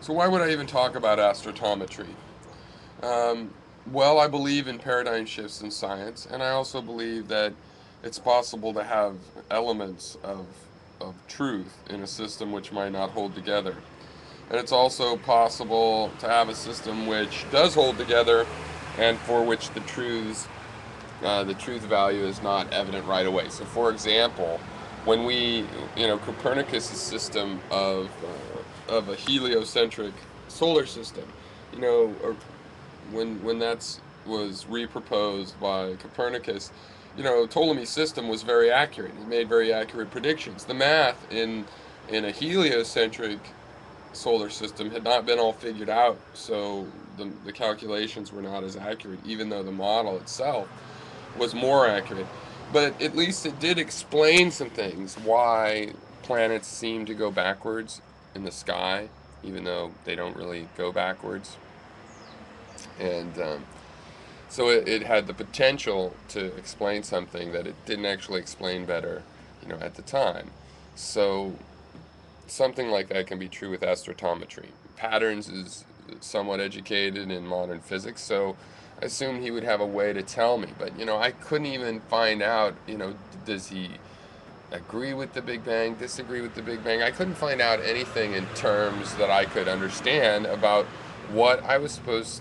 So why would I even talk about astrotometry? Um, well, I believe in paradigm shifts in science, and I also believe that it's possible to have elements of truth in a system which might not hold together. And it's also possible to have a system which does hold together and for which the truth value is not evident right away. So, for example, when Copernicus' system of a heliocentric solar system, or when that's was reproposed by Copernicus, Ptolemy's system was very accurate. He made very accurate predictions. The math in a heliocentric solar system had not been all figured out, so the calculations were not as accurate, even though the model itself was more accurate. But at least it did explain some things why planets seem to go backwards in the sky, even though they don't really go backwards. And so it had the potential to explain something that it didn't actually explain better, at the time. So something like that can be true with astrotometry. Patterns is somewhat educated in modern physics, so I assumed he would have a way to tell me. But I couldn't even find out. Does he agree with the Big Bang? Disagree with the Big Bang? I couldn't find out anything in terms that I could understand about what I was supposed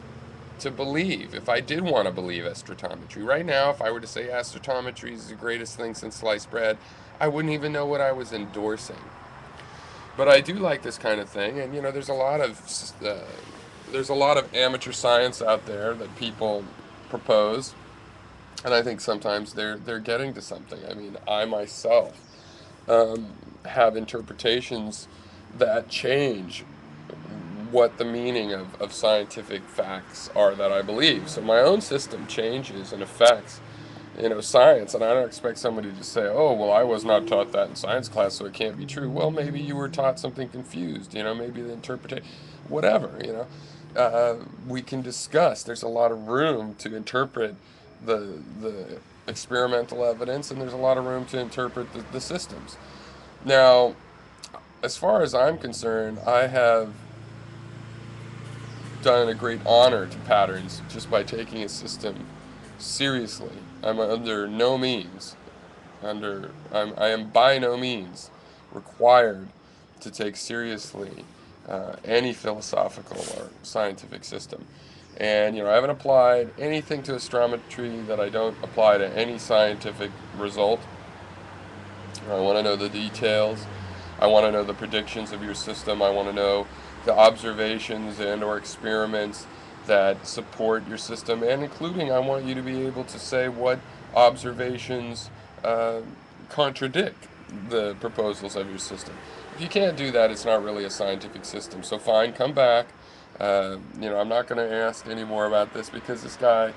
to believe if I did want to believe astrotometry. Right now, if I were to say astrotometry is the greatest thing since sliced bread, I wouldn't even know what I was endorsing. But I do like this kind of thing, and there's a lot of amateur science out there that people propose, and I think sometimes they're getting to something. I mean, I myself have interpretations that change what the meaning of scientific facts are that I believe. So my own system changes and affects science, and I don't expect somebody to say, "Oh, well, I was not taught that in science class, so it can't be true." Well, maybe you were taught something confused. Maybe the interpretation, whatever. We can discuss. There's a lot of room to interpret the experimental evidence, and there's a lot of room to interpret the systems. Now, as far as I'm concerned, I have done a great honor to patterns just by taking a system seriously. I'm under no means I am by no means required to take seriously any philosophical or scientific system. And I haven't applied anything to astrometry that I don't apply to any scientific result. I want to know the details. I want to know the predictions of your system. I want to know the observations and or experiments that support your system, and including I want you to be able to say what observations uh, contradict the proposals of your system. If you can't do that, it's not really a scientific system. So fine, come back. I'm not going to ask any more about this because this guy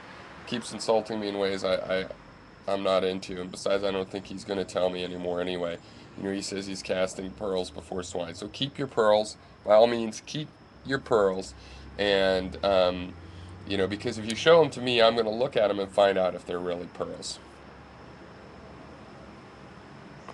keeps insulting me in ways I'm not into. And besides, I don't think he's going to tell me anymore anyway. He says he's casting pearls before swine. So keep your pearls. By all means, keep your pearls. And, because if you show them to me, I'm going to look at them and find out if they're really pearls.